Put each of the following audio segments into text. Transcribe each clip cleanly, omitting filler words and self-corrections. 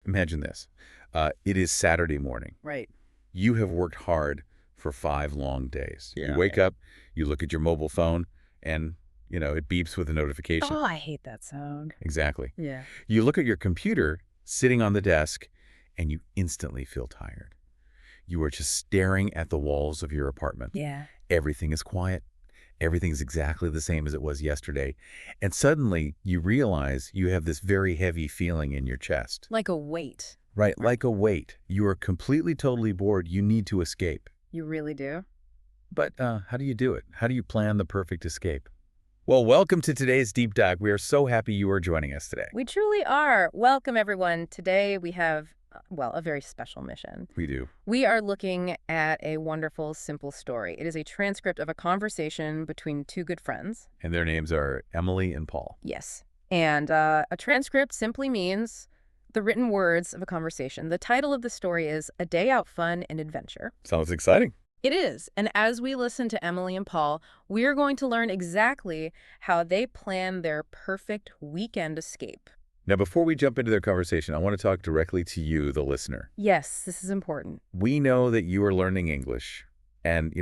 Imagine this. It is Saturday morning. Right. You have worked hard for 5 long days. Yeah. You wake up, you look at your mobile phone, and, it beeps with a notification. Oh, I hate that sound. Exactly. Yeah. You look at your computer sitting on the desk, and you instantly feel tired. You are just staring at the walls of your apartment. Yeah. Everything is quiet. Everything's exactly the same as it was yesterday. And suddenly, you realize you have this very heavy feeling in your chest. Like a weight. Right, like a weight. You are completely, totally bored. You need to escape. You really do? But how do you do it? How do you plan the perfect escape? Well, welcome to today's Deep Dive. We are so happy you are joining us today. We truly are. Welcome, everyone. Today we have, a very special mission. We do. We are looking at a wonderful, simple story. It is a transcript of a conversation between two good friends. And their names are Emily and Paul. Yes. And a transcript simply means the written words of a conversation. The title of the story is A Day Out Fun and Adventure. Sounds exciting. It is. And as we listen to Emily and Paul, we are going to learn exactly how they plan their perfect weekend escape. Now, before we jump into their conversation, I want to talk directly to you, the listener. Yes, this is important. We know that you are learning English. And,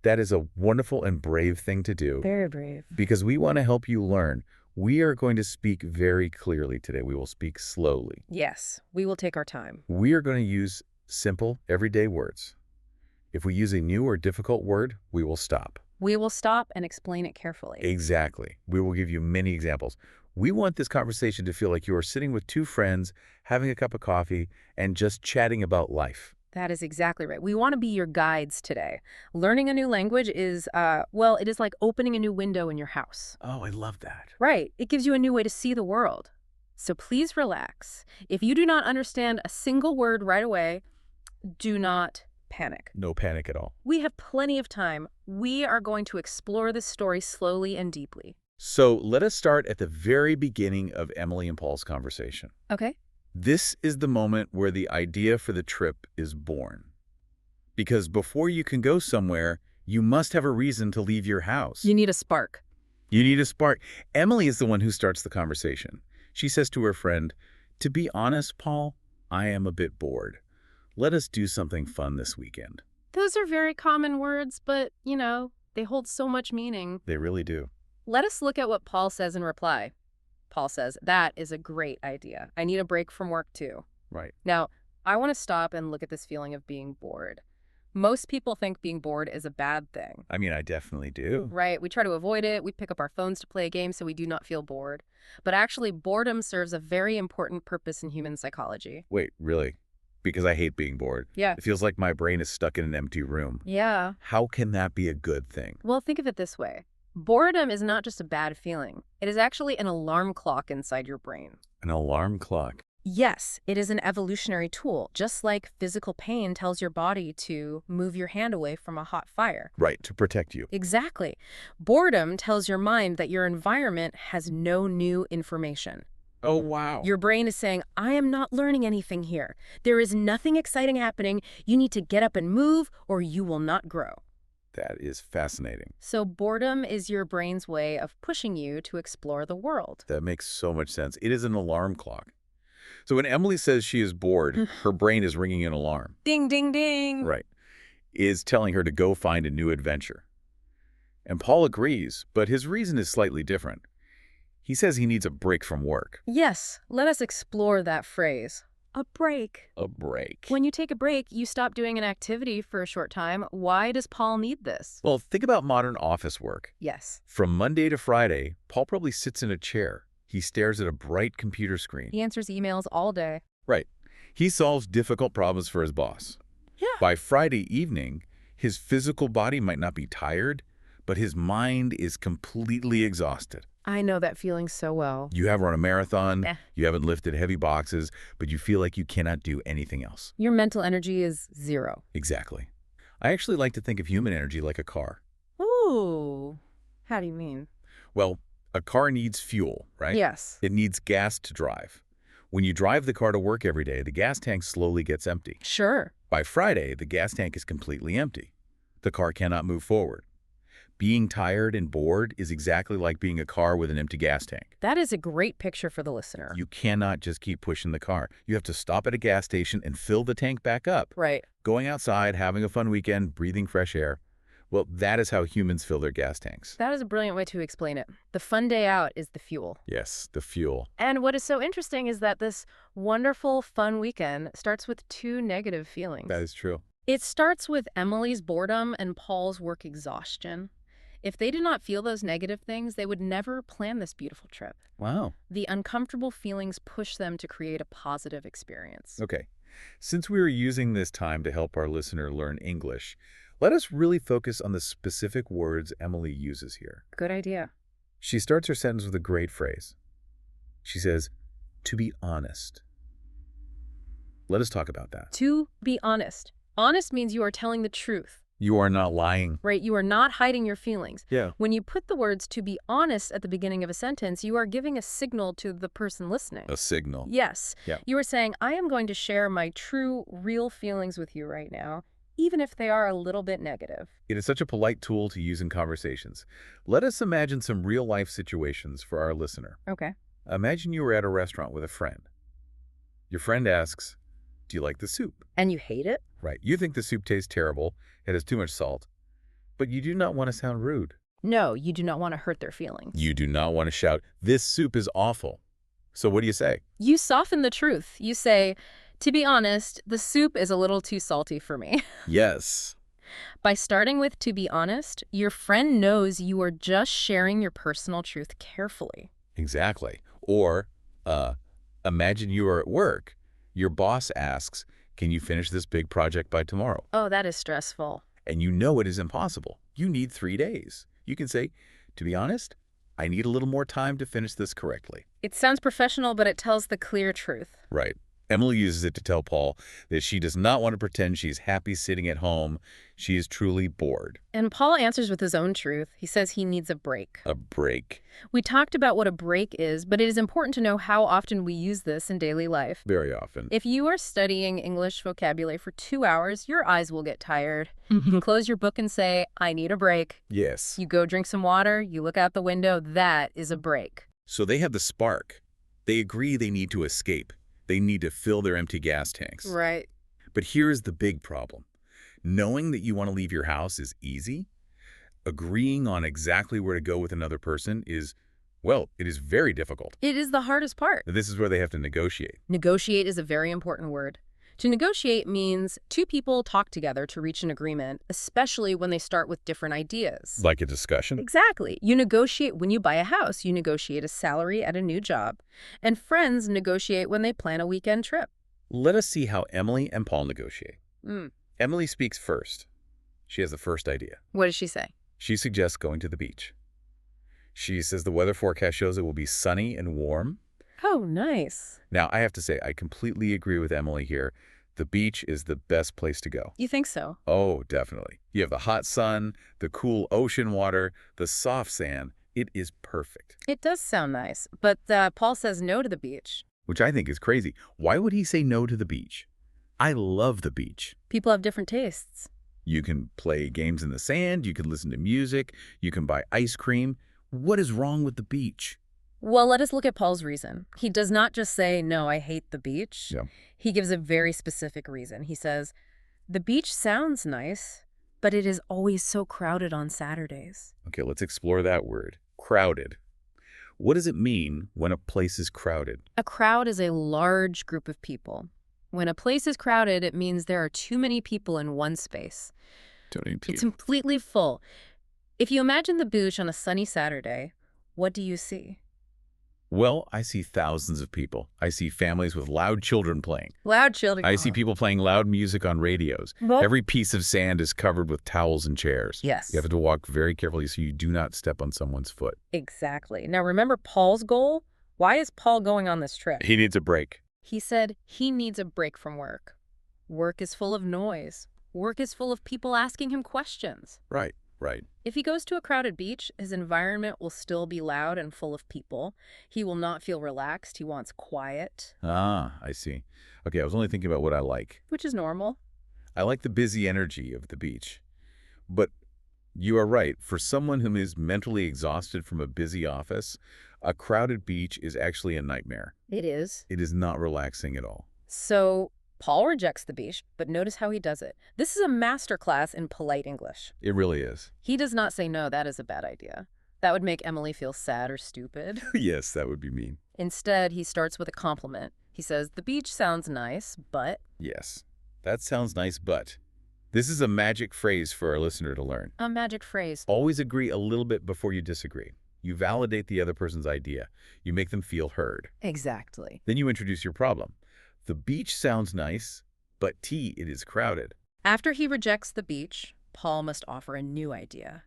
that is a wonderful and brave thing to do. Very brave. Because we want to help you learn. We are going to speak very clearly today. We will speak slowly. Yes, we will take our time. We are going to use simple, everyday words. If we use a new or difficult word, we will stop. We will stop and explain it carefully. Exactly. We will give you many examples. We want this conversation to feel like you are sitting with two friends, having a cup of coffee, and just chatting about life. That is exactly right. We want to be your guides today. Learning a new language is, it is like opening a new window in your house. Oh, I love that. Right. It gives you a new way to see the world. So please relax. If you do not understand a single word right away, do not panic. No panic at all. We have plenty of time. We are going to explore this story slowly and deeply. So let us start at the very beginning of Emily and Paul's conversation. Okay. This is the moment where the idea for the trip is born. Because before you can go somewhere, you must have a reason to leave your house. You need a spark. You need a spark. Emily is the one who starts the conversation. She says to her friend, "To be honest, Paul, I am a bit bored. Let us do something fun this weekend." Those are very common words, but, they hold so much meaning. They really do. Let us look at what Paul says in reply. Paul says, "That is a great idea. I need a break from work, too." Right. Now, I want to stop and look at this feeling of being bored. Most people think being bored is a bad thing. I mean, I definitely do. Right? We try to avoid it. We pick up our phones to play a game so we do not feel bored. But actually, boredom serves a very important purpose in human psychology. Wait, really? Because I hate being bored. Yeah. It feels like my brain is stuck in an empty room. Yeah. How can that be a good thing? Well, think of it this way. Boredom is not just a bad feeling. It is actually an alarm clock inside your brain. An alarm clock. Yes, it is an evolutionary tool, just like physical pain tells your body to move your hand away from a hot fire. Right, to protect you. Exactly. Boredom tells your mind that your environment has no new information. Oh, wow. Your brain is saying, I am not learning anything here. There is nothing exciting happening. You need to get up and move or you will not grow. That is fascinating. So boredom is your brain's way of pushing you to explore the world. That makes so much sense. It is an alarm clock. So when Emily says she is bored, her brain is ringing an alarm. Ding, ding, ding. Right. Is telling her to go find a new adventure. And Paul agrees, but his reason is slightly different. He says he needs a break from work. Yes, let us explore that phrase. A break. A break. When you take a break, you stop doing an activity for a short time. Why does Paul need this? Well, think about modern office work. Yes. From Monday to Friday, Paul probably sits in a chair. He stares at a bright computer screen. He answers emails all day. Right. He solves difficult problems for his boss. Yeah. By Friday evening, his physical body might not be tired, but his mind is completely exhausted. I know that feeling so well. You have run a marathon, you haven't lifted heavy boxes, but you feel like you cannot do anything else. Your mental energy is zero. Exactly. I actually like to think of human energy like a car. Ooh. How do you mean? Well, a car needs fuel, right? Yes. It needs gas to drive. When you drive the car to work every day, the gas tank slowly gets empty. Sure. By Friday, the gas tank is completely empty. The car cannot move forward. Being tired and bored is exactly like being a car with an empty gas tank. That is a great picture for the listener. You cannot just keep pushing the car. You have to stop at a gas station and fill the tank back up. Right. Going outside, having a fun weekend, breathing fresh air. Well, that is how humans fill their gas tanks. That is a brilliant way to explain it. The fun day out is the fuel. Yes, the fuel. And what is so interesting is that this wonderful, fun weekend starts with two negative feelings. That is true. It starts with Emily's boredom and Paul's work exhaustion. If they did not feel those negative things, they would never plan this beautiful trip. Wow. The uncomfortable feelings push them to create a positive experience. Okay. Since we are using this time to help our listener learn English, let us really focus on the specific words Emily uses here. Good idea. She starts her sentence with a great phrase. She says, to be honest. Let us talk about that. To be honest. Honest means you are telling the truth. You are not lying. Right? You are not hiding your feelings. Yeah. When you put the words to be honest at the beginning of a sentence, you are giving a signal to the person listening. A signal. Yes. Yeah. You are saying, I am going to share my true, real feelings with you right now, even if they are a little bit negative. It is such a polite tool to use in conversations. Let us imagine some real-life situations for our listener. Okay. Imagine you were at a restaurant with a friend. Your friend asks, do you like the soup? And you hate it? Right. You think the soup tastes terrible, it has too much salt, but you do not want to sound rude. No, you do not want to hurt their feelings. You do not want to shout, this soup is awful. So what do you say? You soften the truth. You say, to be honest, the soup is a little too salty for me. Yes. By starting with to be honest, your friend knows you are just sharing your personal truth carefully. Exactly. Or, imagine you are at work. Your boss asks, can you finish this big project by tomorrow? Oh, that is stressful. And you know it is impossible. You need 3 days. You can say, to be honest, I need a little more time to finish this correctly. It sounds professional, but it tells the clear truth. Right. Emily uses it to tell Paul that she does not want to pretend she's happy sitting at home. She is truly bored. And Paul answers with his own truth. He says he needs a break. A break. We talked about what a break is, but it is important to know how often we use this in daily life. Very often. If you are studying English vocabulary for 2 hours, your eyes will get tired. You can close your book and say, I need a break. Yes. You go drink some water, you look out the window, that is a break. So they have the spark. They agree they need to escape. They need to fill their empty gas tanks. Right. But here's the big problem. Knowing that you want to leave your house is easy. Agreeing on exactly where to go with another person is, well, it is very difficult. It is the hardest part. This is where they have to negotiate. Negotiate is a very important word. To negotiate means two people talk together to reach an agreement, especially when they start with different ideas. Like a discussion? Exactly. You negotiate when you buy a house. You negotiate a salary at a new job. And friends negotiate when they plan a weekend trip. Let us see how Emily and Paul negotiate. Mm. Emily speaks first. She has the first idea. What does she say? She suggests going to the beach. She says the weather forecast shows it will be sunny and warm. Oh, nice. Now, I have to say, I completely agree with Emily here. The beach is the best place to go. You think so? Oh, definitely. You have the hot sun, the cool ocean water, the soft sand. It is perfect. It does sound nice, but Paul says no to the beach. Which I think is crazy. Why would he say no to the beach? I love the beach. People have different tastes. You can play games in the sand, you can listen to music, you can buy ice cream. What is wrong with the beach? Well, let us look at Paul's reason. He does not just say, no, I hate the beach. Yeah. He gives a very specific reason. He says, the beach sounds nice, but it is always so crowded on Saturdays. Okay, let's explore that word. Crowded. What does it mean when a place is crowded? A crowd is a large group of people. When a place is crowded, it means there are too many people in one space. It's completely full. If you imagine the beach on a sunny Saturday, what do you see? Well, I see thousands of people. I see families with loud children playing. Loud children. I see people playing loud music on radios. Well, Every piece of sand is covered with towels and chairs. yes. You have to walk very carefully so you do not step on someone's foot. Exactly. Now remember Paul's goal? Why is Paul going on this trip? He needs a break. He said he needs a break from work. Work is full of noise. Work is full of people asking him questions. Right. If he goes to a crowded beach, his environment will still be loud and full of people. He will not feel relaxed. He wants quiet. Ah, I see. Okay, I was only thinking about what I like. Which is normal. I like the busy energy of the beach. But You are right. For someone who is mentally exhausted from a busy office, a crowded beach is actually a nightmare. It is. It is not relaxing at all. So Paul rejects the beach, but notice how he does it. This is a masterclass in polite English. It really is. He does not say, no, that is a bad idea. That would make Emily feel sad or stupid. Yes, that would be mean. Instead, he starts with a compliment. He says, the beach sounds nice, but... Yes, that sounds nice, but... This is a magic phrase for our listener to learn. A magic phrase. Always agree a little bit before you disagree. You validate the other person's idea. You make them feel heard. Exactly. Then you introduce your problem. The beach sounds nice, but it is crowded. After he rejects the beach, Paul must offer a new idea.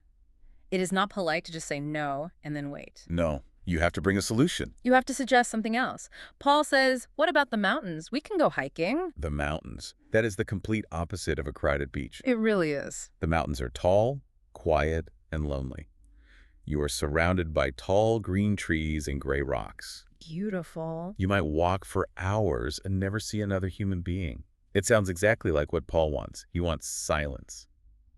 It is not polite to just say no and then wait. No, you have to bring a solution. You have to suggest something else. Paul says, what about the mountains? We can go hiking. The mountains. That is the complete opposite of a crowded beach. It really is. The mountains are tall, quiet, and lonely. You are surrounded by tall green trees and gray rocks. Beautiful. You might walk for hours and never see another human being. It sounds exactly like what Paul wants. He wants silence.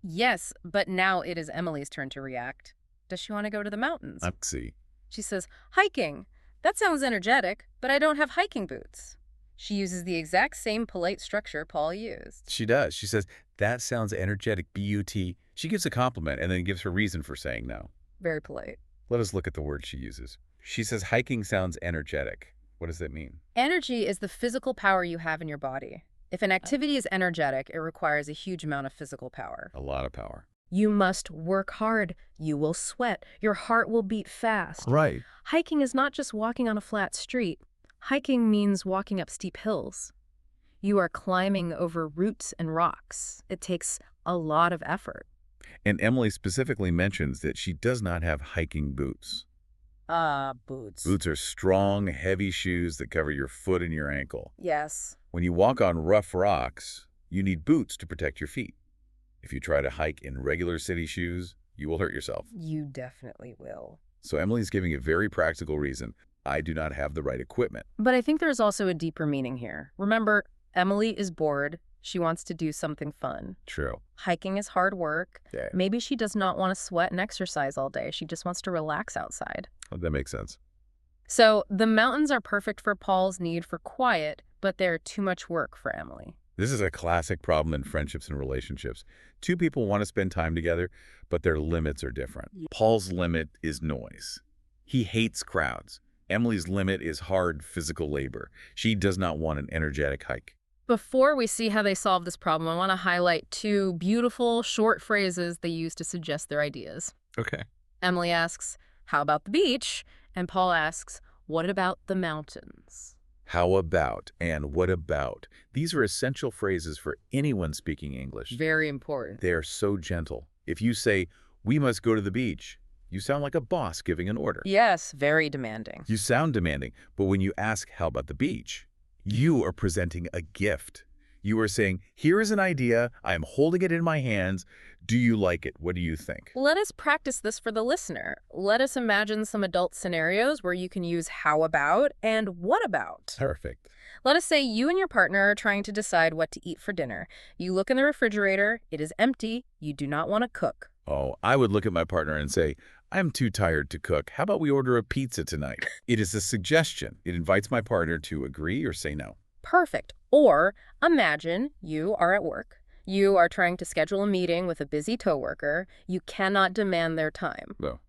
Yes, but now it is Emily's turn to react. Does she want to go to the mountains? I see. She says, hiking. That sounds energetic, but I don't have hiking boots. She uses the exact same polite structure Paul used. She does. She says, that sounds energetic, B-U-T. She gives a compliment and then gives her reason for saying no. Very polite. Let us look at the word she uses. She says hiking sounds energetic. What does that mean? Energy is the physical power you have in your body. If an activity is energetic, it requires a huge amount of physical power. A lot of power. You must work hard. You will sweat. Your heart will beat fast. Right. Hiking is not just walking on a flat street. Hiking means walking up steep hills. You are climbing over roots and rocks. It takes a lot of effort. And Emily specifically mentions that she does not have hiking boots. Boots. Boots are strong, heavy shoes that cover your foot and your ankle. Yes. When you walk on rough rocks, you need boots to protect your feet. If you try to hike in regular city shoes, you will hurt yourself. You definitely will. So Emily's giving a very practical reason. I do not have the right equipment. But I think there's also a deeper meaning here. Remember, Emily is bored. She wants to do something fun. True. Hiking is hard work. Yeah. Maybe she does not want to sweat and exercise all day. She just wants to relax outside. Oh, that makes sense. So the mountains are perfect for Paul's need for quiet, but they're too much work for Emily. This is a classic problem in friendships and relationships. Two people want to spend time together, but their limits are different. Paul's limit is noise. He hates crowds. Emily's limit is hard physical labor. She does not want an energetic hike. Before we see how they solve this problem, I want to highlight two beautiful, short phrases they use to suggest their ideas. Okay. Emily asks, how about the beach? And Paul asks, what about the mountains? How about and what about? These are essential phrases for anyone speaking English. Very important. They are so gentle. If you say, we must go to the beach, you sound like a boss giving an order. Yes, very demanding. You sound demanding, but when you ask, how about the beach? You are presenting a gift. You are saying, here is an idea. I am holding it in my hands. Do you like it? What do you think? Let us practice this for the listener. Let us imagine some adult scenarios where you can use how about and what about. Perfect. Let us say you and your partner are trying to decide what to eat for dinner. You look in the refrigerator. It is empty. You do not want to cook. Oh, I would look at my partner and say, I'm too tired to cook. How about we order a pizza tonight? It is a suggestion. It invites my partner to agree or say no. Perfect. Or imagine you are at work. You are trying to schedule a meeting with a busy coworker. You cannot demand their time. No.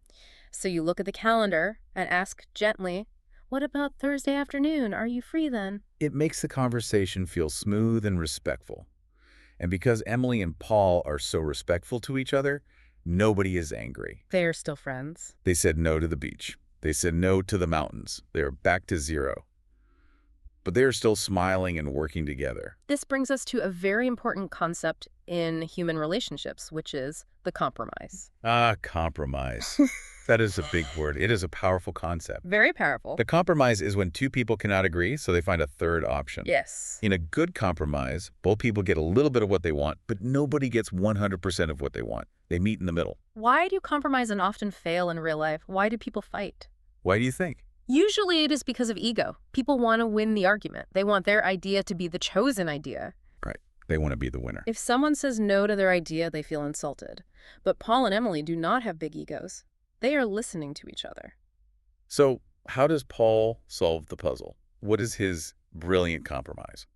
So you look at the calendar and ask gently, what about Thursday afternoon? Are you free then? It makes the conversation feel smooth and respectful. And because Emily and Paul are so respectful to each other, nobody is angry. They are still friends. They said no to the beach. They said no to the mountains. They are back to zero. But they are still smiling and working together. This brings us to a very important concept in human relationships, which is the compromise. Compromise. That is a big word. It is a powerful concept. Very powerful. The compromise is when two people cannot agree, so they find a third option. Yes. In a good compromise, both people get a little bit of what they want, but nobody gets 100% of what they want. They meet in the middle. Why do compromise and often fail in real life? Why do people fight? Why do you think? Usually it is because of ego. People want to win the argument. They want their idea to be the chosen idea. Right. They want to be the winner. If someone says no to their idea, they feel insulted. But Paul and Emily do not have big egos. They are listening to each other. So how does Paul solve the puzzle? What is his brilliant compromise?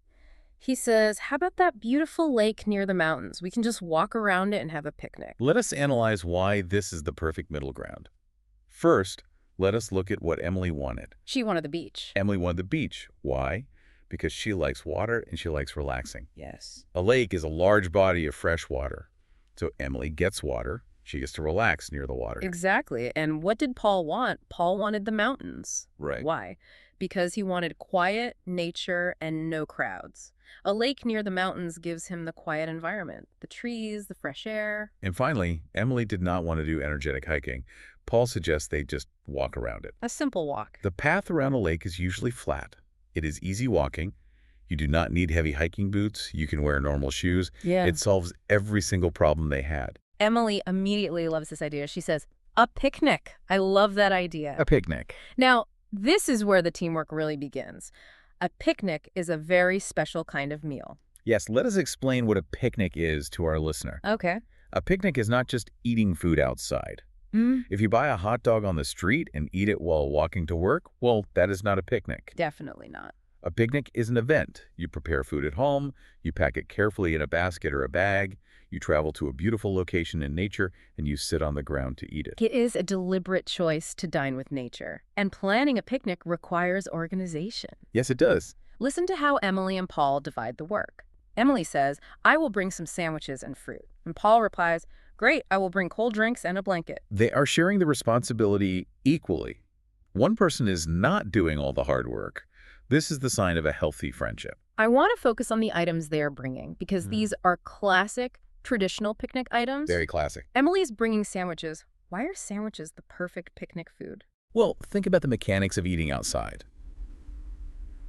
He says, how about that beautiful lake near the mountains? We can just walk around it and have a picnic. Let us analyze why this is the perfect middle ground. First, let us look at what Emily wanted. She wanted the beach. Emily wanted the beach. Why? Because she likes water and she likes relaxing. Yes. A lake is a large body of fresh water. So Emily gets water. She gets to relax near the water. Exactly. And what did Paul want? Paul wanted the mountains. Right. Why? Because he wanted quiet, nature, and no crowds. A lake near the mountains gives him the quiet environment, the trees, the fresh air. And finally, Emily did not want to do energetic hiking. Paul suggests they just walk around it. A simple walk. The path around a lake is usually flat. It is easy walking. You do not need heavy hiking boots. You can wear normal shoes. Yeah. It solves every single problem they had. Emily immediately loves this idea. She says, a picnic. I love that idea. A picnic. Now, this is where the teamwork really begins. A picnic is a very special kind of meal. Yes, let us explain what a picnic is to our listener. Okay. A picnic is not just eating food outside. If you buy a hot dog on the street and eat it while walking to work, well, that is not a picnic. Definitely not. A picnic is an event. You prepare food at home, you pack it carefully in a basket or a bag, you travel to a beautiful location in nature, and you sit on the ground to eat it. It is a deliberate choice to dine with nature, and planning a picnic requires organization. Yes, it does. Listen to how Emily and Paul divide the work. Emily says, I will bring some sandwiches and fruit. And Paul replies, great, I will bring cold drinks and a blanket. They are sharing the responsibility equally. One person is not doing all the hard work. This is the sign of a healthy friendship. I want to focus on the items they are bringing because these are classic, traditional picnic items. Very classic. Emily's bringing sandwiches. Why are sandwiches the perfect picnic food? Well, think about the mechanics of eating outside.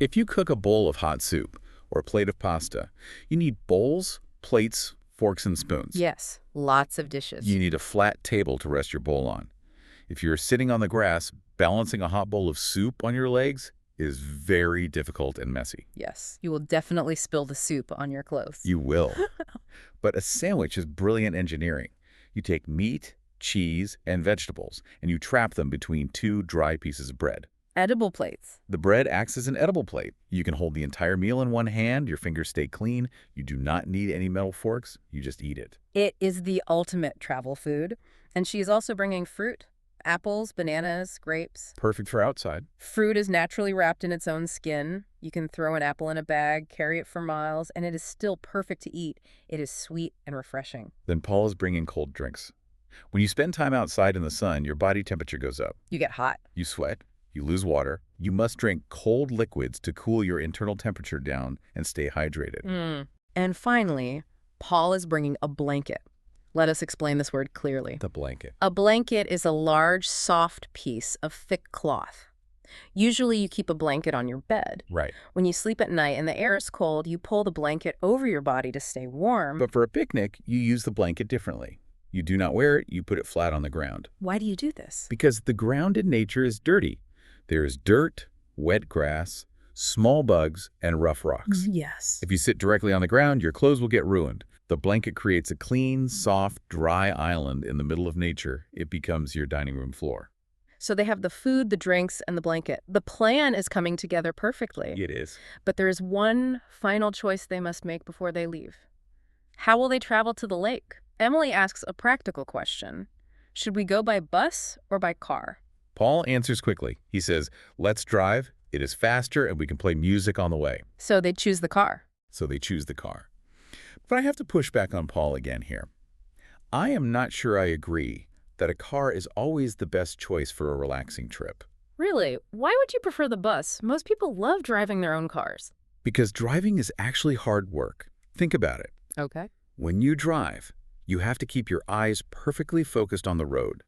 If you cook a bowl of hot soup or a plate of pasta, you need bowls, plates, forks, and spoons. Yes, lots of dishes. You need a flat table to rest your bowl on. If you're sitting on the grass, balancing a hot bowl of soup on your legs is very difficult and messy. Yes, you will definitely spill the soup on your clothes. You will. But a sandwich is brilliant engineering. You take meat, cheese, and vegetables, and you trap them between two dry pieces of bread. Edible plates. The bread acts as an edible plate. You can hold the entire meal in one hand, your fingers stay clean, you do not need any metal forks, you just eat it. It is the ultimate travel food. And she is also bringing fruit. Apples, bananas, grapes. Perfect for outside. Fruit is naturally wrapped in its own skin. You can throw an apple in a bag, carry it for miles, and it is still perfect to eat. It is sweet and refreshing. Then Paul is bringing cold drinks. When you spend time outside in the sun, your body temperature goes up. You get hot. You sweat. You lose water. You must drink cold liquids to cool your internal temperature down and stay hydrated. And finally, Paul is bringing a blanket. Let us explain this word clearly. The blanket. A blanket is a large, soft piece of thick cloth. Usually you keep a blanket on your bed. Right. When you sleep at night and the air is cold, you pull the blanket over your body to stay warm. But for a picnic, you use the blanket differently. You do not wear it, you put it flat on the ground. Why do you do this? Because the ground in nature is dirty. There is dirt, wet grass, small bugs, and rough rocks. Yes. If you sit directly on the ground, your clothes will get ruined. The blanket creates a clean, soft, dry island in the middle of nature. It becomes your dining room floor. So they have the food, the drinks, and the blanket. The plan is coming together perfectly. It is. But there is one final choice they must make before they leave. How will they travel to the lake? Emily asks a practical question. Should we go by bus or by car? Paul answers quickly. He says, let's drive. It is faster and we can play music on the way. So they choose the car. So they choose the car. But I have to push back on Paul again here. I am not sure I agree that a car is always the best choice for a relaxing trip. Really? Why would you prefer the bus? Most people love driving their own cars. Because driving is actually hard work. Think about it. Okay. When you drive, you have to keep your eyes perfectly focused on the road.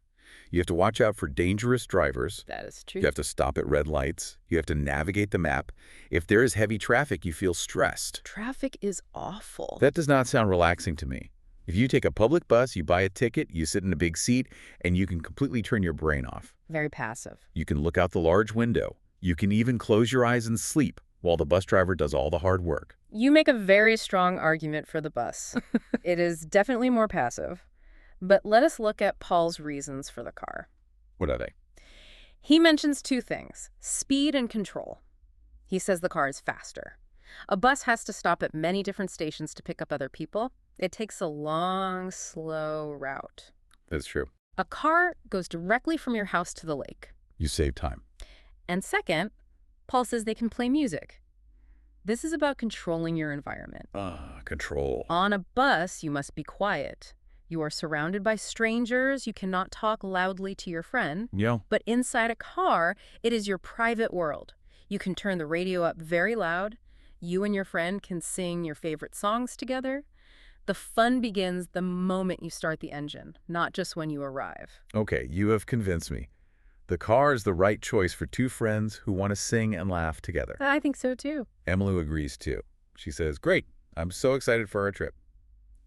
You have to watch out for dangerous drivers. That is true. You have to stop at red lights. You have to navigate the map. If there is heavy traffic, you feel stressed. Traffic is awful. That does not sound relaxing to me. If you take a public bus, you buy a ticket, you sit in a big seat, and you can completely turn your brain off. Very passive. You can look out the large window. You can even close your eyes and sleep. while the bus driver does all the hard work. You make a very strong argument for the bus. It is definitely more passive. But let us look at Paul's reasons for the car. What are they? He mentions two things, speed and control. He says the car is faster. A bus has to stop at many different stations to pick up other people. It takes a long, slow route. That's true. A car goes directly from your house to the lake. You save time. And second, Paul says they can play music. This is about controlling your environment. Control. On a bus, you must be quiet. You are surrounded by strangers. You cannot talk loudly to your friend. Yeah. But inside a car, it is your private world. You can turn the radio up very loud. You and your friend can sing your favorite songs together. The fun begins the moment you start the engine, not just when you arrive. Okay, you have convinced me. The car is the right choice for two friends who want to sing and laugh together. I think so too. Emily agrees too. She says, great, I'm so excited for our trip.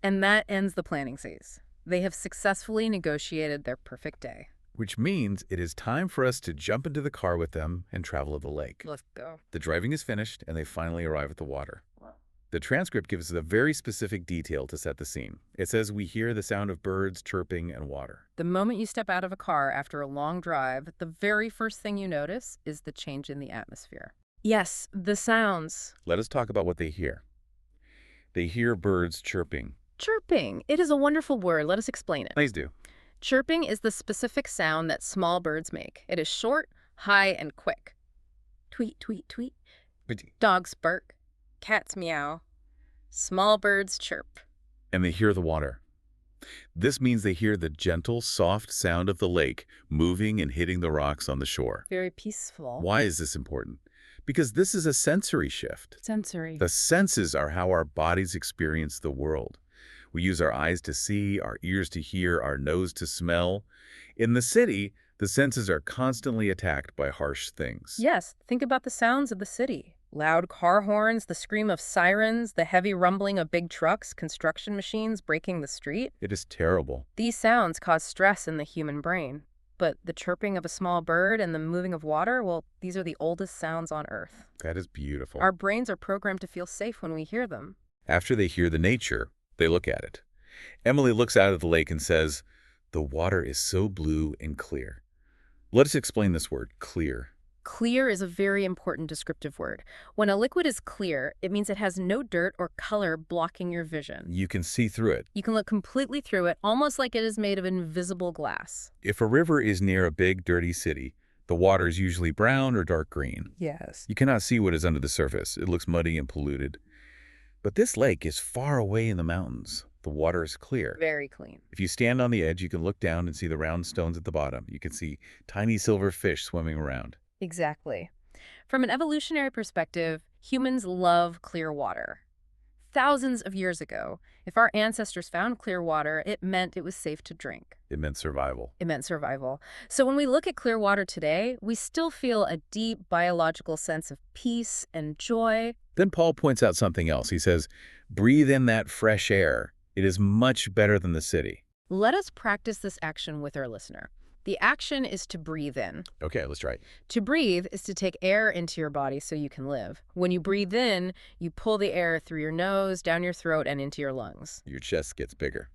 And that ends the planning phase. They have successfully negotiated their perfect day. Which means it is time for us to jump into the car with them and travel to the lake. Let's go. The driving is finished and they finally arrive at the water. The transcript gives us a very specific detail to set the scene. It says we hear the sound of birds chirping and water. The moment you step out of a car after a long drive, the very first thing you notice is the change in the atmosphere. Yes, the sounds. Let us talk about what they hear. They hear birds chirping. Chirping. It is a wonderful word. Let us explain it. Please do. Chirping is the specific sound that small birds make. It is short, high, and quick. Tweet, tweet, tweet. Dogs bark. Cats meow. Small birds chirp. And they hear the water. This means they hear the gentle, soft sound of the lake moving and hitting the rocks on the shore. Very peaceful. Why is this important? Because this is a sensory shift. Sensory. The senses are how our bodies experience the world. We use our eyes to see, our ears to hear, our nose to smell. In the city, the senses are constantly attacked by harsh things. Yes, think about the sounds of the city. Loud car horns, the scream of sirens, the heavy rumbling of big trucks, construction machines breaking the street. It is terrible. These sounds cause stress in the human brain. But the chirping of a small bird and the moving of water, well, these are the oldest sounds on Earth. That is beautiful. Our brains are programmed to feel safe when we hear them. After they hear the nature, they look at it. Emily looks out at the lake and says, "The water is so blue and clear." Let us explain this word, clear. Clear is a very important descriptive word. When a liquid is clear, it means it has no dirt or color blocking your vision. You can see through it. You can look completely through it, almost like it is made of invisible glass. If a river is near a big, dirty city, the water is usually brown or dark green. Yes. You cannot see what is under the surface. It looks muddy and polluted. But this lake is far away in the mountains. The water is clear. Very clean. If you stand on the edge, you can look down and see the round stones at the bottom. You can see tiny silver fish swimming around. Exactly. From an evolutionary perspective, humans love clear water. Thousands of years ago, if our ancestors found clear water, it meant it was safe to drink. It meant survival. It meant survival. So when we look at clear water today, we still feel a deep biological sense of peace and joy. Then Paul points out something else. He says, breathe in that fresh air. It is much better than the city. Let us practice this action with our listener. The action is to breathe in. Okay, let's try it. To breathe is to take air into your body so you can live. When you breathe in, you pull the air through your nose, down your throat, and into your lungs. Your chest gets bigger.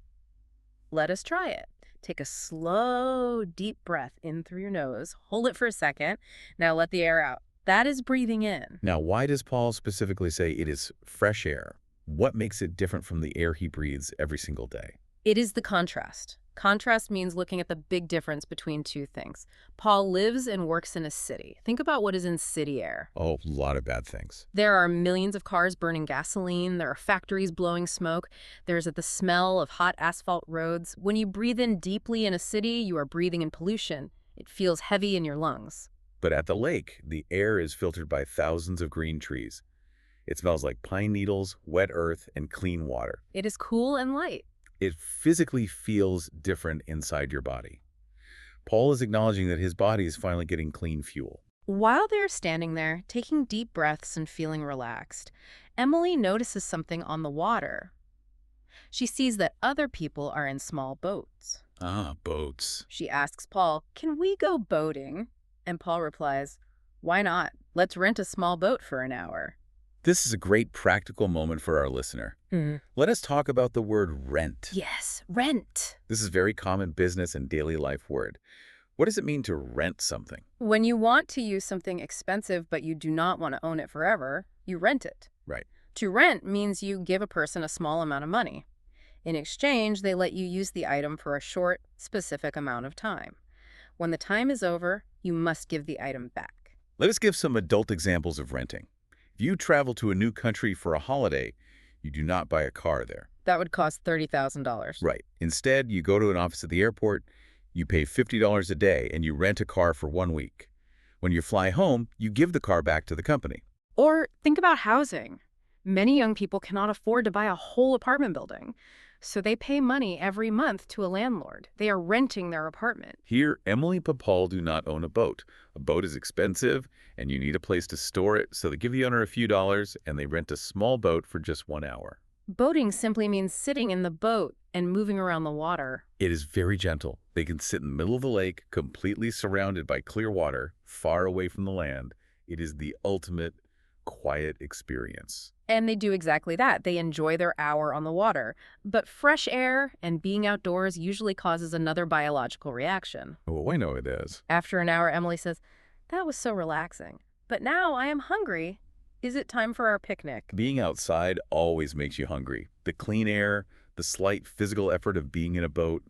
Let us try it. Take a slow, deep breath in through your nose. Hold it for a second. Now let the air out. That is breathing in. Now, why does Paul specifically say it is fresh air? What makes it different from the air he breathes every single day? It is the contrast. Contrast means looking at the big difference between two things. Paul lives and works in a city. Think about what is in city air. Oh, a lot of bad things. There are millions of cars burning gasoline. There are factories blowing smoke. There's the smell of hot asphalt roads. When you breathe in deeply in a city, you are breathing in pollution. It feels heavy in your lungs. But at the lake, the air is filtered by thousands of green trees. It smells like pine needles, wet earth, and clean water. It is cool and light. It physically feels different inside your body. Paul is acknowledging that his body is finally getting clean fuel. While they're standing there, taking deep breaths and feeling relaxed, Emily notices something on the water. She sees that other people are in small boats. Ah, boats. She asks Paul, "Can we go boating?" And Paul replies, Why not? Let's rent a small boat for an hour. This is a great practical moment for our listener. Let us talk about the word rent. Yes, rent. This is a very common business and daily life word. What does it mean to rent something? When you want to use something expensive but you do not want to own it forever, you rent it. Right. To rent means you give a person a small amount of money. In exchange, they let you use the item for a short, specific amount of time. When the time is over, you must give the item back. Let us give some adult examples of renting. If you travel to a new country for a holiday, you do not buy a car there. That would cost $30,000. Right. Instead, you go to an office at the airport, you pay $50 a day, and you rent a car for 1 week. When you fly home, you give the car back to the company. Or think about housing. Many young people cannot afford to buy a whole apartment building, so they pay money every month to a landlord. They are renting their apartment. Here, Emily and Paul do not own a boat. A boat is expensive, and you need a place to store it, so they give the owner a few dollars, and they rent a small boat for just 1 hour. Boating simply means sitting in the boat and moving around the water. It is very gentle. They can sit in the middle of the lake, completely surrounded by clear water, far away from the land. It is the ultimate quiet experience. And they do exactly that. They enjoy their hour on the water. But fresh air and being outdoors usually causes another biological reaction. Oh, I know it is. After an hour, Emily says, "That was so relaxing. But now I am hungry. Is it time for our picnic?" Being outside always makes you hungry. The clean air, the slight physical effort of being in a boat.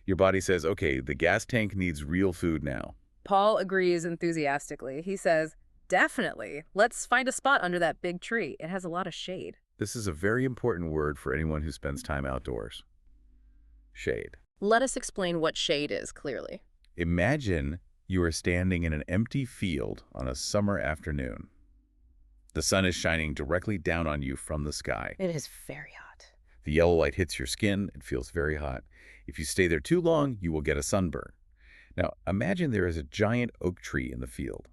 Your body says, okay, the gas tank needs real food now. Paul agrees enthusiastically. He says, "Definitely. Let's find a spot under that big tree. It has a lot of shade." This is a very important word for anyone who spends time outdoors. Shade. Let us explain what shade is clearly. Imagine you are standing in an empty field on a summer afternoon. The sun is shining directly down on you from the sky. It is very hot. The yellow light hits your skin. It feels very hot. If you stay there too long, you will get a sunburn. Now, imagine there is a giant oak tree in the field.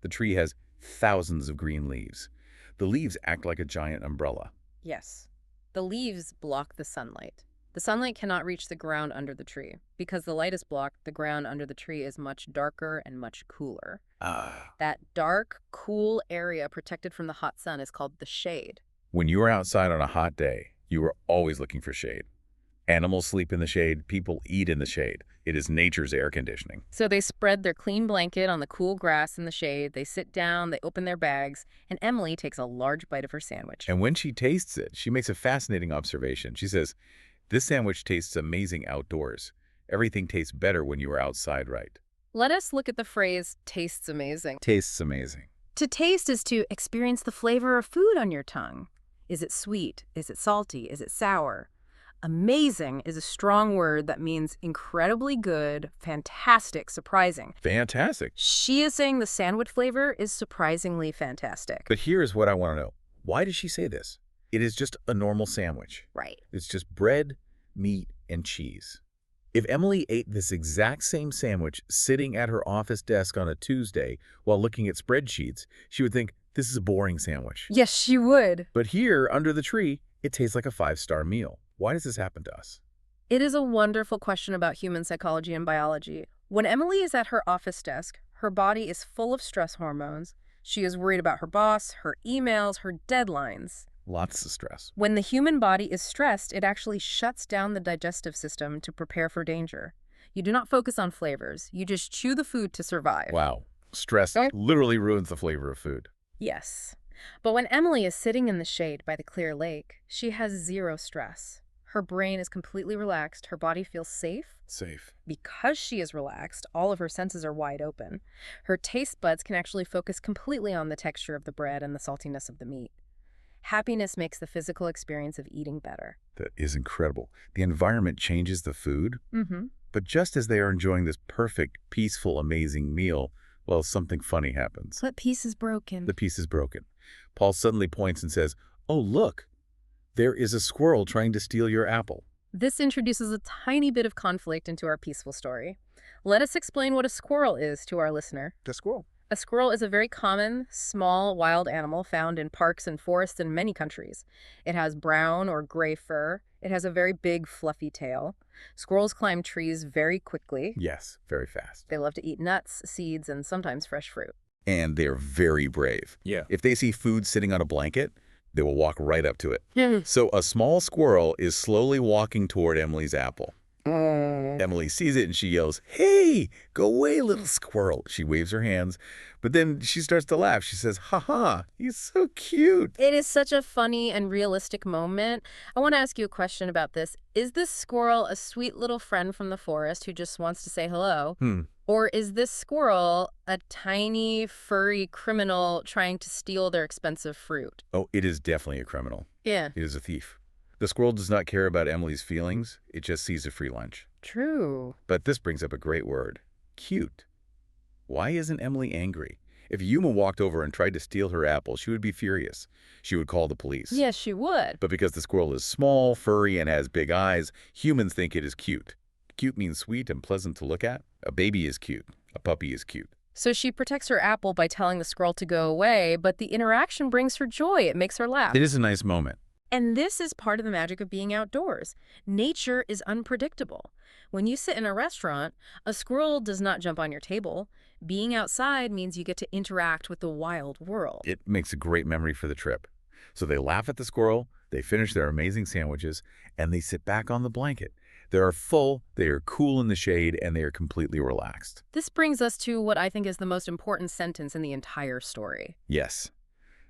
The tree has thousands of green leaves. The leaves act like a giant umbrella. Yes. The leaves block the sunlight. The sunlight cannot reach the ground under the tree. Because the light is blocked, the ground under the tree is much darker and much cooler. That dark, cool area protected from the hot sun is called the shade. When you are outside on a hot day, you are always looking for shade. Animals sleep in the shade. People eat in the shade. It is nature's air conditioning. So they spread their clean blanket on the cool grass in the shade. They sit down, they open their bags, and Emily takes a large bite of her sandwich. And when she tastes it, she makes a fascinating observation. She says, "This sandwich tastes amazing outdoors. Everything tastes better when you are outside, right?" Let us look at the phrase, tastes amazing. Tastes amazing. To taste is to experience the flavor of food on your tongue. Is it sweet? Is it salty? Is it sour? Amazing is a strong word that means incredibly good, fantastic, surprising. Fantastic. She is saying the sandwich flavor is surprisingly fantastic. But here is what I want to know. Why does she say this? It is just a normal sandwich. Right. It's just bread, meat, and cheese. If Emily ate this exact same sandwich sitting at her office desk on a Tuesday while looking at spreadsheets, she would think, this is a boring sandwich. Yes, she would. But here, under the tree, it tastes like a 5-star meal. Why does this happen to us? It is a wonderful question about human psychology and biology. When Emily is at her office desk, her body is full of stress hormones. She is worried about her boss, her emails, her deadlines. Lots of stress. When the human body is stressed, it actually shuts down the digestive system to prepare for danger. You do not focus on flavors. You just chew the food to survive. Wow. Stress literally ruins the flavor of food. Yes. But when Emily is sitting in the shade by the clear lake, she has zero stress. Her brain is completely relaxed. Her body feels safe. Safe. Because she is relaxed, all of her senses are wide open. Her taste buds can actually focus completely on the texture of the bread and the saltiness of the meat. Happiness makes the physical experience of eating better. That is incredible. The environment changes the food, but just as they are enjoying this perfect, peaceful, amazing meal, well, something funny happens. What piece is broken? The piece is broken. Paul suddenly points and says, "Oh, look, there is a squirrel trying to steal your apple." This introduces a tiny bit of conflict into our peaceful story. Let us explain what a squirrel is to our listener. The squirrel. A squirrel is a very common, small, wild animal found in parks and forests in many countries. It has brown or gray fur. It has a very big, fluffy tail. Squirrels climb trees very quickly. Yes, very fast. They love to eat nuts, seeds, and sometimes fresh fruit. And they're very brave. Yeah. If they see food sitting on a blanket, they will walk right up to it. Yeah. So a small squirrel is slowly walking toward Emily's apple. Emily sees it and she yells, "Hey, go away, little squirrel." She waves her hands, but then she starts to laugh. She says, "Ha ha, he's so cute." It is such a funny and realistic moment. I want to ask you a question about this. Is this squirrel a sweet little friend from the forest who just wants to say hello? Or is this squirrel a tiny, furry criminal trying to steal their expensive fruit? Oh, it is definitely a criminal. Yeah. It is a thief. The squirrel does not care about Emily's feelings. It just sees a free lunch. True. But this brings up a great word, cute. Why isn't Emily angry? If Yuma walked over and tried to steal her apple, she would be furious. She would call the police. Yes, she would. But because the squirrel is small, furry, and has big eyes, humans think it is cute. Cute means sweet and pleasant to look at. A baby is cute. A puppy is cute. So she protects her apple by telling the squirrel to go away, but the interaction brings her joy. It makes her laugh. It is a nice moment. And this is part of the magic of being outdoors. Nature is unpredictable. When you sit in a restaurant, a squirrel does not jump on your table. Being outside means you get to interact with the wild world. It makes a great memory for the trip. So they laugh at the squirrel, they finish their amazing sandwiches, and they sit back on the blanket. They are full, they are cool in the shade, and they are completely relaxed. This brings us to what I think is the most important sentence in the entire story. Yes.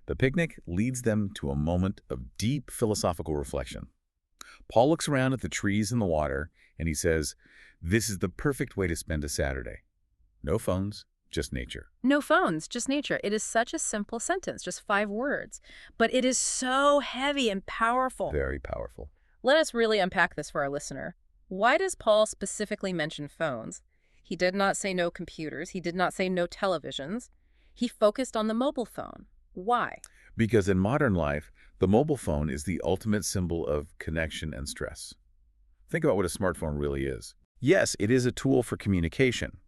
The picnic leads them to a moment of deep philosophical reflection. Paul looks around at the trees and the water, and he says, "This is the perfect way to spend a Saturday. No phones, just nature." No phones, just nature. It is such a simple sentence, just 5 words. But it is so heavy and powerful. Very powerful. Let us really unpack this for our listener. Why does Paul specifically mention phones? He did not say no computers. He did not say no televisions. He focused on the mobile phone. Why? Because in modern life, the mobile phone is the ultimate symbol of connection and stress. Think about what a smartphone really is. Yes, it is a tool for communication,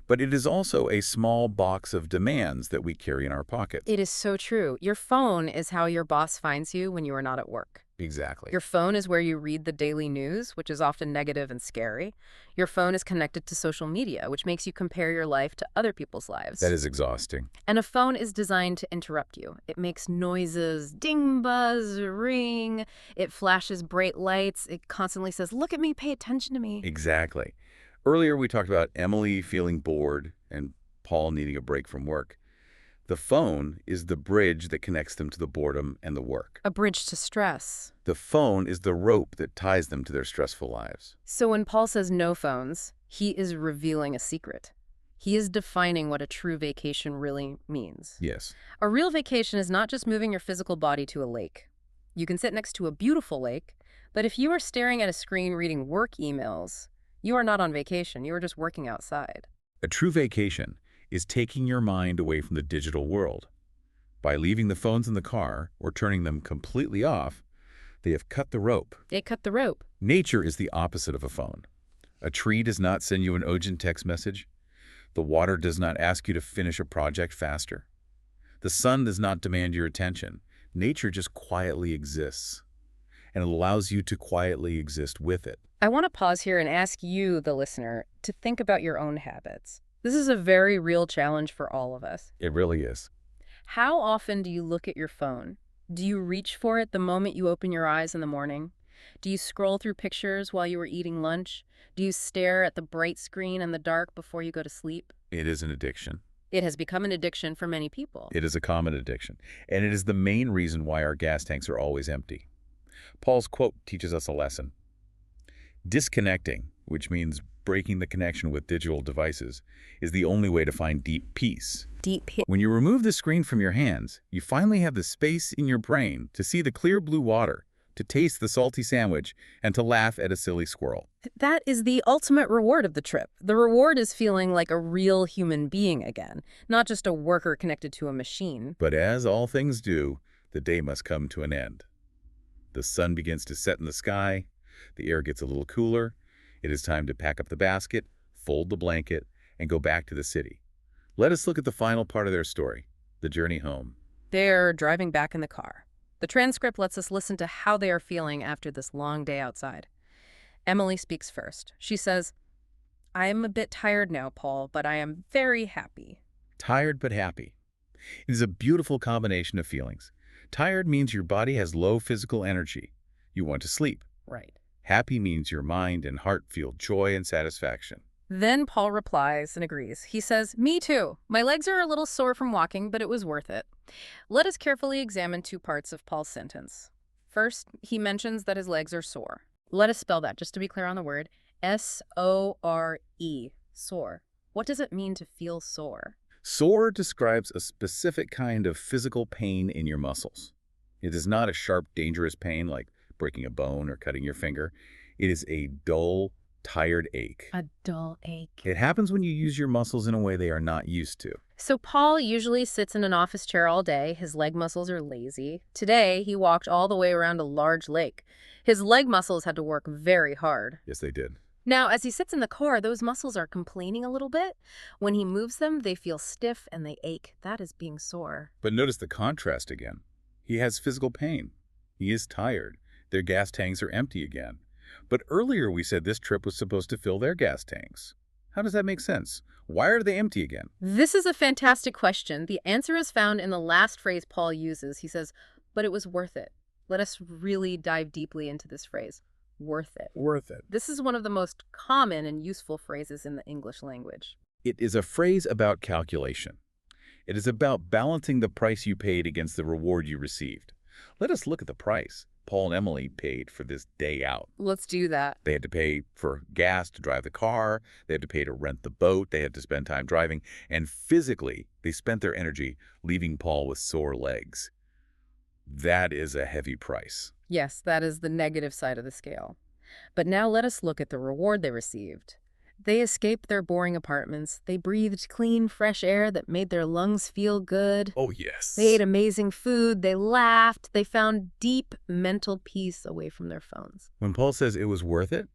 but it is also a small box of demands that we carry in our pockets. It is so true. Your phone is how your boss finds you when you are not at work. Exactly. Your phone is where you read the daily news, which is often negative and scary. Your phone is connected to social media, which makes you compare your life to other people's lives. That is exhausting. And a phone is designed to interrupt you. It makes noises, ding, buzz, ring. It flashes bright lights. It constantly says, "Look at me, pay attention to me." Exactly. Earlier, we talked about Emily feeling bored and Paul needing a break from work. The phone is the bridge that connects them to the boredom and the work. A bridge to stress. The phone is the rope that ties them to their stressful lives. So when Paul says no phones, he is revealing a secret. He is defining what a true vacation really means. Yes. A real vacation is not just moving your physical body to a lake. You can sit next to a beautiful lake, but if you are staring at a screen reading work emails, you are not on vacation. You are just working outside. A true vacation is taking your mind away from the digital world. By leaving the phones in the car or turning them completely off, they have cut the rope. They cut the rope. Nature is the opposite of a phone. A tree does not send you an urgent text message. The water does not ask you to finish a project faster. The sun does not demand your attention. Nature just quietly exists, and it allows you to quietly exist with it. I want to pause here and ask you, the listener, to think about your own habits. This is a very real challenge for all of us. It really is. How often do you look at your phone? Do you reach for it the moment you open your eyes in the morning? Do you scroll through pictures while you are eating lunch? Do you stare at the bright screen in the dark before you go to sleep? It is an addiction. It has become an addiction for many people. It is a common addiction, and it is the main reason why our gas tanks are always empty. Paul's quote teaches us a lesson. Disconnecting, which means breaking the connection with digital devices, is the only way to find deep peace. When you remove the screen from your hands, you finally have the space in your brain to see the clear blue water, to taste the salty sandwich, and to laugh at a silly squirrel. That is the ultimate reward of the trip. The reward is feeling like a real human being again, not just a worker connected to a machine. But as all things do, the day must come to an end. The sun begins to set in the sky, the air gets a little cooler. It is time to pack up the basket, fold the blanket, and go back to the city. Let us look at the final part of their story, the journey home. They're driving back in the car. The transcript lets us listen to how they are feeling after this long day outside. Emily speaks first. She says, "I am a bit tired now, Paul, but I am very happy." tired but happy. It is a beautiful combination of feelings. Tired means your body has low physical energy. You want to sleep. Right. Happy means your mind and heart feel joy and satisfaction. Then Paul replies and agrees. He says, "Me too. My legs are a little sore from walking, but it was worth it." Let us carefully examine two parts of Paul's sentence. First, he mentions that his legs are sore. Let us spell that, just to be clear on the word. S-O-R-E, sore. What does it mean to feel sore? Sore describes a specific kind of physical pain in your muscles. It is not a sharp, dangerous pain like breaking a bone or cutting your finger. It is a dull, tired ache. A dull ache. It happens when you use your muscles in a way they are not used to. So Paul usually sits in an office chair all day. His leg muscles are lazy. Today, he walked all the way around a large lake. His leg muscles had to work very hard. Yes, they did. Now, as he sits in the car, those muscles are complaining a little bit. When he moves them, they feel stiff and they ache. That is being sore. But notice the contrast again. He has physical pain. He is tired. Their gas tanks are empty again. But earlier we said this trip was supposed to fill their gas tanks. How does that make sense? Why are they empty again? This is a fantastic question. The answer is found in the last phrase Paul uses. He says, "But it was worth it." Let us really dive deeply into this phrase. Worth it. Worth it. This is one of the most common and useful phrases in the English language. It is a phrase about calculation. It is about balancing the price you paid against the reward you received. Let us look at the price Paul and Emily paid for this day out. Let's do that. They had to pay for gas to drive the car. They had to pay to rent the boat. They had to spend time driving. And physically, they spent their energy leaving Paul with sore legs. That is a heavy price. Yes, that is the negative side of the scale. But now let us look at the reward they received. They escaped their boring apartments. They breathed clean, fresh air that made their lungs feel good. Oh, yes. They ate amazing food. They laughed. They found deep mental peace away from their phones. When Paul says it was worth it,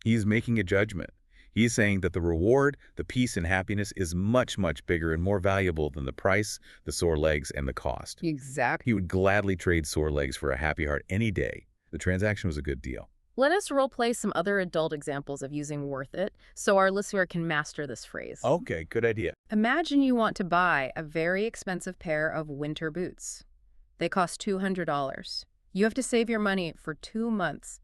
he's making a judgment. He's saying that the reward, the peace and happiness is much, much bigger and more valuable than the price, the sore legs, and the cost. Exactly. He would gladly trade sore legs for a happy heart any day. The transaction was a good deal. Let us role-play some other adult examples of using worth it so our listener can master this phrase. Okay, good idea. Imagine you want to buy a very expensive pair of winter boots. They cost $200. You have to save your money for 2 months.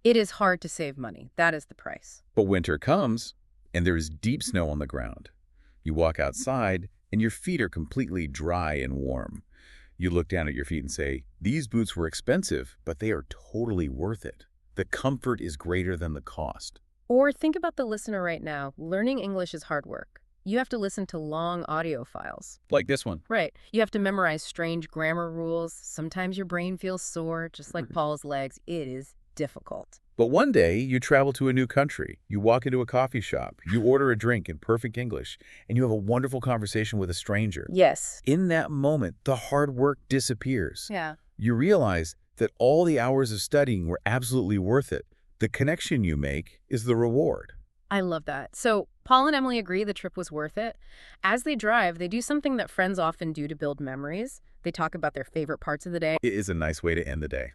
It is hard to save money. That is the price. But winter comes, and there is deep snow on the ground. You walk outside, and your feet are completely dry and warm. You look down at your feet and say, these boots were expensive, but they are totally worth it. The comfort is greater than the cost. Or think about the listener right now. Learning English is hard work. You have to listen to long audio files. Like this one. Right. You have to memorize strange grammar rules. Sometimes your brain feels sore, just like Paul's legs. It is difficult. But one day, you travel to a new country. You walk into a coffee shop. You order a drink in perfect English, and you have a wonderful conversation with a stranger. Yes. In that moment, the hard work disappears. Yeah. You realize that all the hours of studying were absolutely worth it. The connection you make is the reward. I love that. So Paul and Emily agree the trip was worth it. As they drive, they do something that friends often do to build memories. They talk about their favorite parts of the day. It is a nice way to end the day.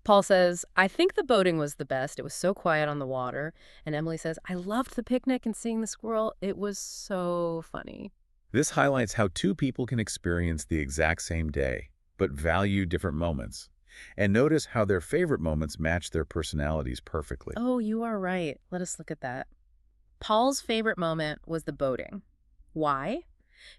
Paul says, "I think the boating was the best. It was so quiet on the water." And Emily says, "I loved the picnic and seeing the squirrel. It was so funny." This highlights how two people can experience the exact same day, but value different moments. And notice how their favorite moments match their personalities perfectly. Oh, you are right. Let us look at that. Paul's favorite moment was the boating. Why?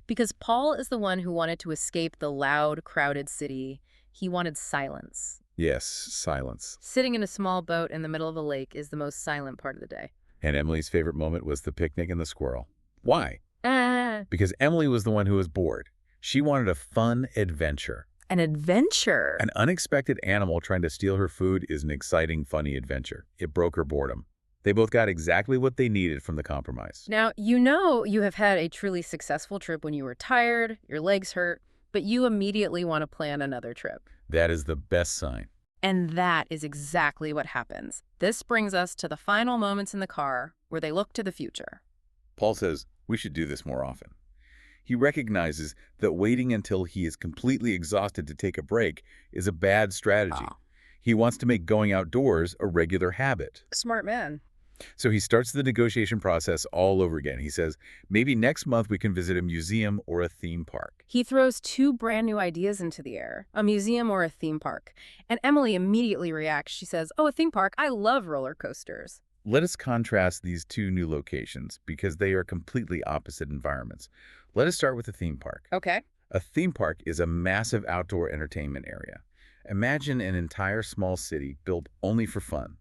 Because Paul is the one who wanted to escape the loud, crowded city. He wanted silence. Yes, silence. Sitting in a small boat in the middle of a lake is the most silent part of the day. And Emily's favorite moment was the picnic and the squirrel. Why? Ah, Because Emily was the one who was bored. She wanted a fun adventure. an adventure. An unexpected animal trying to steal her food is an exciting, funny adventure. It broke her boredom. They both got exactly what they needed from the compromise. Now, you know you have had a truly successful trip when you were tired, your legs hurt, but you immediately want to plan another trip. That is the best sign. And that is exactly what happens. This brings us to the final moments in the car where they look to the future. Paul says we should do this more often. He recognizes that waiting until he is completely exhausted to take a break is a bad strategy. Oh. He wants to make going outdoors a regular habit. Smart man. So he starts the negotiation process all over again. He says, maybe next month we can visit a museum or a theme park. He throws two brand new ideas into the air, a museum or a theme park. And Emily immediately reacts. She says, oh, a theme park? I love roller coasters. Let us contrast these two new locations because they are completely opposite environments. Let us start with the theme park. Okay. A theme park is a massive outdoor entertainment area. Imagine an entire small city built only for fun.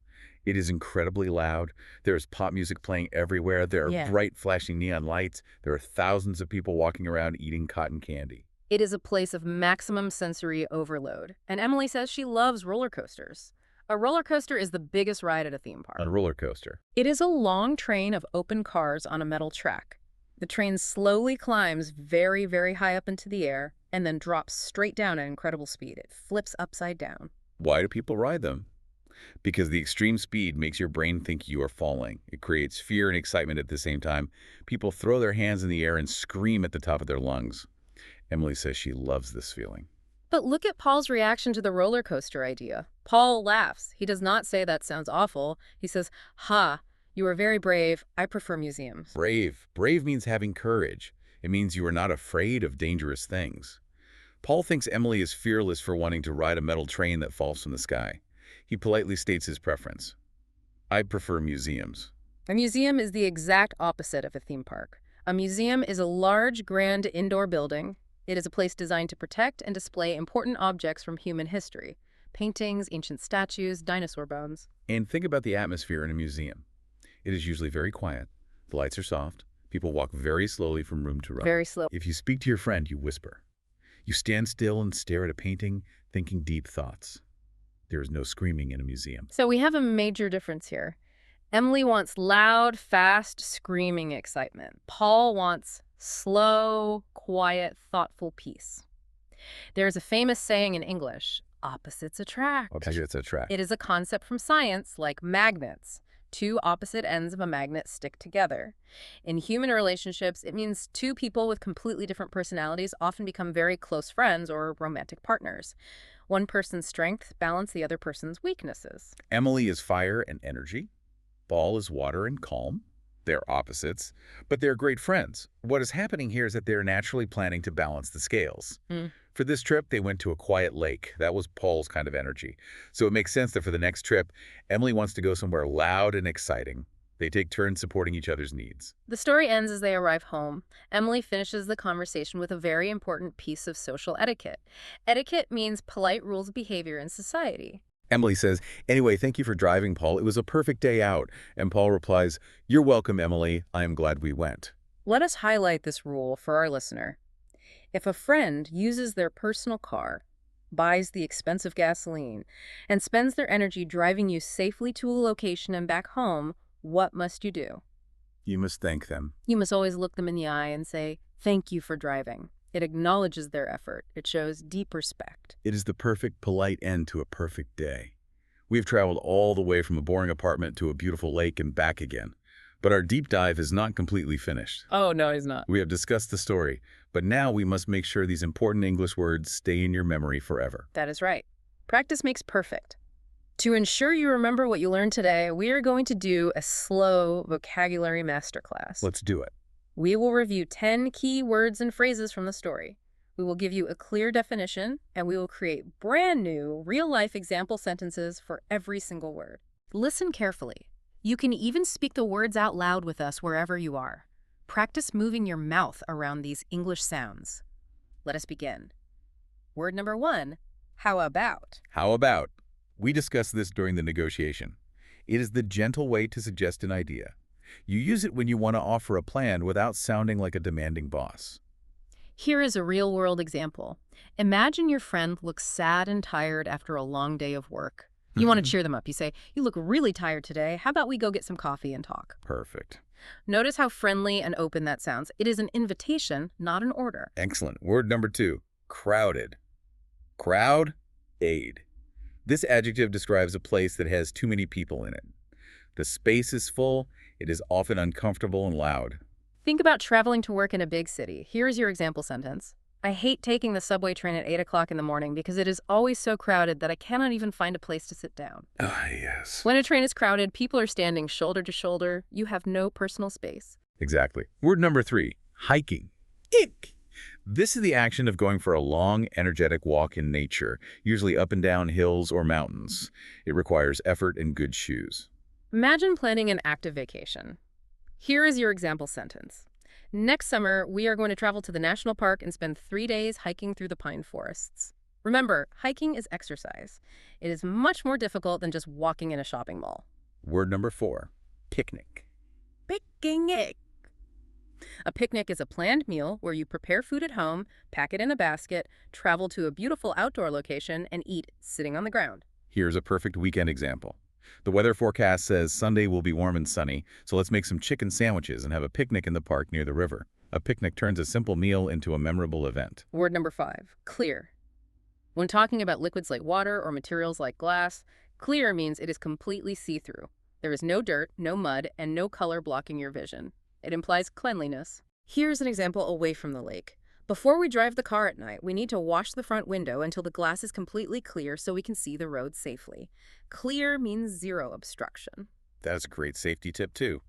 It is incredibly loud. There's pop music playing everywhere. There are bright, flashing neon lights. There are thousands of people walking around eating cotton candy. It is a place of maximum sensory overload. And Emily says she loves roller coasters. A roller coaster is the biggest ride at a theme park. A roller coaster. It is a long train of open cars on a metal track. The train slowly climbs very, very high up into the air and then drops straight down at incredible speed. It flips upside down. Why do people ride them? Because the extreme speed makes your brain think you are falling. It creates fear and excitement at the same time. People throw their hands in the air and scream at the top of their lungs. Emily says she loves this feeling. But look at Paul's reaction to the roller coaster idea. Paul laughs. He does not say that sounds awful. He says, ha, you are very brave. I prefer museums. Brave. Brave means having courage. It means you are not afraid of dangerous things. Paul thinks Emily is fearless for wanting to ride a metal train that falls from the sky. He politely states his preference. I prefer museums. A museum is the exact opposite of a theme park. A museum is a large, grand indoor building. It is a place designed to protect and display important objects from human history. Paintings, ancient statues, dinosaur bones. And think about the atmosphere in a museum. It is usually very quiet. The lights are soft. People walk very slowly from room to room. Very slow. If you speak to your friend, you whisper. You stand still and stare at a painting, thinking deep thoughts. There is no screaming in a museum. So we have a major difference here. Emily wants loud, fast, screaming excitement. Paul wants slow, quiet, thoughtful peace. There's a famous saying in English, opposites attract. Opposites attract. It is a concept from science like magnets. Two opposite ends of a magnet stick together. In human relationships, it means two people with completely different personalities often become very close friends or romantic partners. One person's strengths balance the other person's weaknesses. Emily is fire and energy. Paul is water and calm. They're opposites, but they're great friends. What is happening here is that they're naturally planning to balance the scales. For this trip, they went to a quiet lake. That was Paul's kind of energy. So it makes sense that for the next trip, Emily wants to go somewhere loud and exciting. They take turns supporting each other's needs. The story ends as they arrive home. Emily finishes the conversation with a very important piece of social etiquette. Etiquette means polite rules of behavior in society. Emily says, anyway, thank you for driving, Paul. It was a perfect day out. And Paul replies, you're welcome, Emily. I am glad we went. Let us highlight this rule for our listener. If a friend uses their personal car, buys the expensive gasoline, and spends their energy driving you safely to a location and back home, what must you do? You must thank them. You must always look them in the eye and say, thank you for driving. It acknowledges their effort. It shows deep respect. It is the perfect, polite end to a perfect day. We've traveled all the way from a boring apartment to a beautiful lake and back again. But our deep dive is not completely finished. Oh, no, he's not. We have discussed the story, but now we must make sure these important English words stay in your memory forever. That is right. Practice makes perfect. To ensure you remember what you learned today, we are going to do a slow vocabulary masterclass. Let's do it. We will review 10 key words and phrases from the story. We will give you a clear definition, and we will create brand new, real-life example sentences for every single word. Listen carefully. You can even speak the words out loud with us wherever you are. Practice moving your mouth around these English sounds. Let us begin. Word number 1, how about? How about? We discussed this during the negotiation. It is the gentle way to suggest an idea. You use it when you want to offer a plan without sounding like a demanding boss. Here is a real-world example. Imagine your friend looks sad and tired after a long day of work. You want to cheer them up. You say, you look really tired today. How about we go get some coffee and talk? Perfect. Notice how friendly and open that sounds. It is an invitation, not an order. Excellent. Word number 2, crowded. Crowd, aid. This adjective describes a place that has too many people in it. The space is full. It is often uncomfortable and loud. Think about traveling to work in a big city. Here is your example sentence. I hate taking the subway train at 8 o'clock in the morning because it is always so crowded that I cannot even find a place to sit down. Ah, yes. When a train is crowded, people are standing shoulder to shoulder. You have no personal space. Exactly. Word number 3, hiking. Ick. This is the action of going for a long, energetic walk in nature, usually up and down hills or mountains. It requires effort and good shoes. Imagine planning an active vacation. Here is your example sentence. Next summer, we are going to travel to the national park and spend 3 days hiking through the pine forests. Remember, hiking is exercise. It is much more difficult than just walking in a shopping mall. Word number 4, picnic. Picnic. A picnic is a planned meal where you prepare food at home, pack it in a basket, travel to a beautiful outdoor location, and eat sitting on the ground. Here's a perfect weekend example. The weather forecast says Sunday will be warm and sunny, so let's make some chicken sandwiches and have a picnic in the park near the river. A picnic turns a simple meal into a memorable event. Word number 5, clear. When talking about liquids like water or materials like glass, clear means it is completely see-through. There is no dirt, no mud, and no color blocking your vision. It implies cleanliness. Here's an example away from the lake. Before we drive the car at night, we need to wash the front window until the glass is completely clear so we can see the road safely. Clear means zero obstruction. That's a great safety tip, too.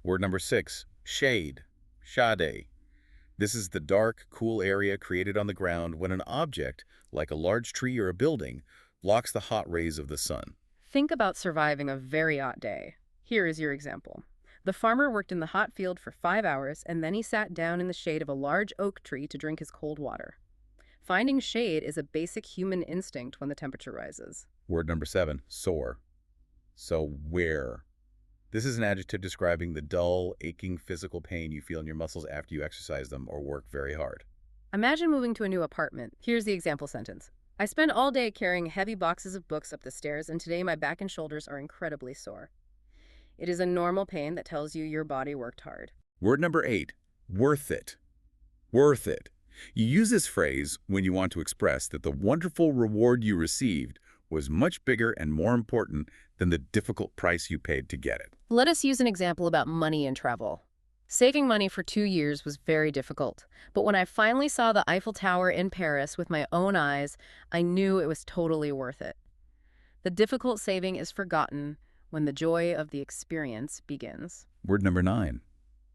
Word number 6, shade. Shade. This is the dark, cool area created on the ground when an object, like a large tree or a building, blocks the hot rays of the sun. Think about surviving a very hot day. Here is your example. The farmer worked in the hot field for 5 hours, and then he sat down in the shade of a large oak tree to drink his cold water. Finding shade is a basic human instinct when the temperature rises. Word number 7, sore. So where? This is an adjective describing the dull, aching physical pain you feel in your muscles after you exercise them or work very hard. Imagine moving to a new apartment. Here's the example sentence. I spend all day carrying heavy boxes of books up the stairs, and today my back and shoulders are incredibly sore. It is a normal pain that tells you your body worked hard. Word number 8, worth it. Worth it. You use this phrase when you want to express that the wonderful reward you received was much bigger and more important than the difficult price you paid to get it. Let us use an example about money and travel. Saving money for 2 years was very difficult, but when I finally saw the Eiffel Tower in Paris with my own eyes, I knew it was totally worth it. The difficult saving is forgotten when the joy of the experience begins. Word number 9,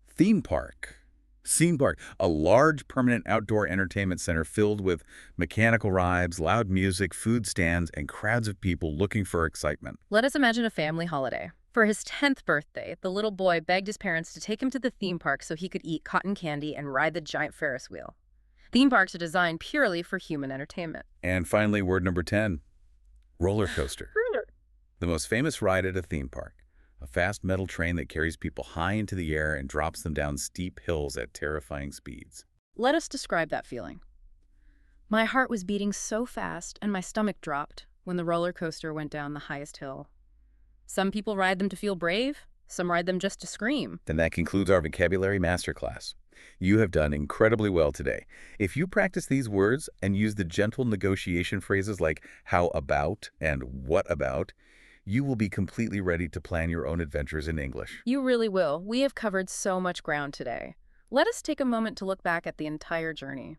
theme park. Theme park, a large permanent outdoor entertainment center filled with mechanical rides, loud music, food stands, and crowds of people looking for excitement. Let us imagine a family holiday. For his 10th birthday, the little boy begged his parents to take him to the theme park so he could eat cotton candy and ride the giant Ferris wheel. Theme parks are designed purely for human entertainment. And finally, word number 10, roller coaster. The most famous ride at a theme park. A fast metal train that carries people high into the air and drops them down steep hills at terrifying speeds. Let us describe that feeling. My heart was beating so fast and my stomach dropped when the roller coaster went down the highest hill. Some people ride them to feel brave, some ride them just to scream. Then that concludes our vocabulary masterclass. You have done incredibly well today. If you practice these words and use the gentle negotiation phrases like how about and what about, you will be completely ready to plan your own adventures in English. You really will. We have covered so much ground today. Let us take a moment to look back at the entire journey.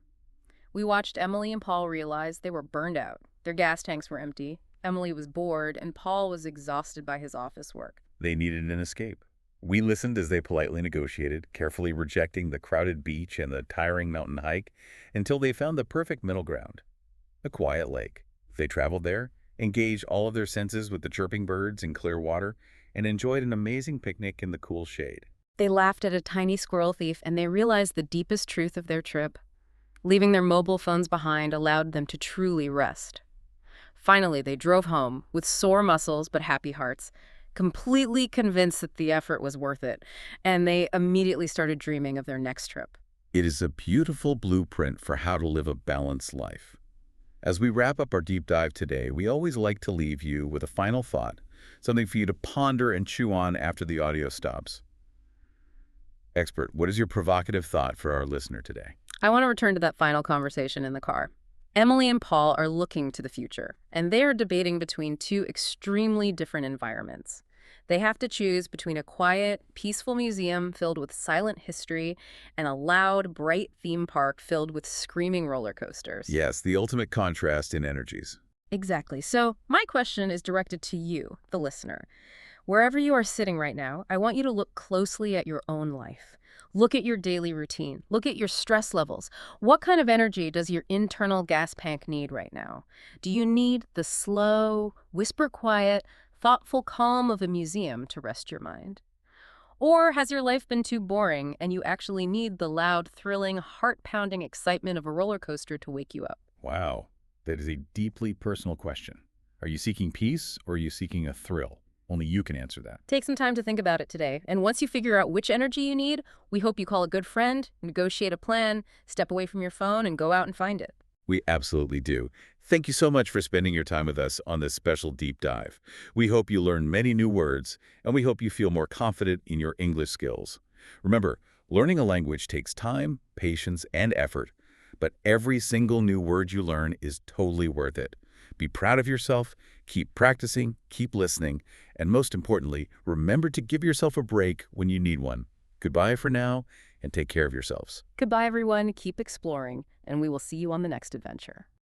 We watched Emily and Paul realize they were burned out. Their gas tanks were empty. Emily was bored, and Paul was exhausted by his office work. They needed an escape. We listened as they politely negotiated, carefully rejecting the crowded beach and the tiring mountain hike, until they found the perfect middle ground, a quiet lake. They traveled there, engaged all of their senses with the chirping birds and clear water, and enjoyed an amazing picnic in the cool shade. They laughed at a tiny squirrel thief, and they realized the deepest truth of their trip. Leaving their mobile phones behind allowed them to truly rest. Finally, they drove home with sore muscles but happy hearts, completely convinced that the effort was worth it, and they immediately started dreaming of their next trip. It is a beautiful blueprint for how to live a balanced life. As we wrap up our deep dive today, we always like to leave you with a final thought, something for you to ponder and chew on after the audio stops. Expert, what is your provocative thought for our listener today? I want to return to that final conversation in the car. Emily and Paul are looking to the future, and they are debating between two extremely different environments. They have to choose between a quiet, peaceful museum filled with silent history and a loud, bright theme park filled with screaming roller coasters. Yes, the ultimate contrast in energies. Exactly. So my question is directed to you, the listener. Wherever you are sitting right now, I want you to look closely at your own life. Look at your daily routine. Look at your stress levels. What kind of energy does your internal gas tank need right now? Do you need the slow, whisper quiet, thoughtful calm of a museum to rest your mind? Or has your life been too boring and you actually need the loud, thrilling, heart-pounding excitement of a roller coaster to wake you up? Wow, that is a deeply personal question. Are you seeking peace or are you seeking a thrill? Only you can answer that. Take some time to think about it today. And once you figure out which energy you need, we hope you call a good friend, negotiate a plan, step away from your phone, and go out and find it. We absolutely do. Thank you so much for spending your time with us on this special deep dive. We hope you learn many new words, and we hope you feel more confident in your English skills. Remember, learning a language takes time, patience, and effort, but every single new word you learn is totally worth it. Be proud of yourself, keep practicing, keep listening, and most importantly, remember to give yourself a break when you need one. Goodbye for now, and take care of yourselves. Goodbye, everyone. Keep exploring, and we will see you on the next adventure.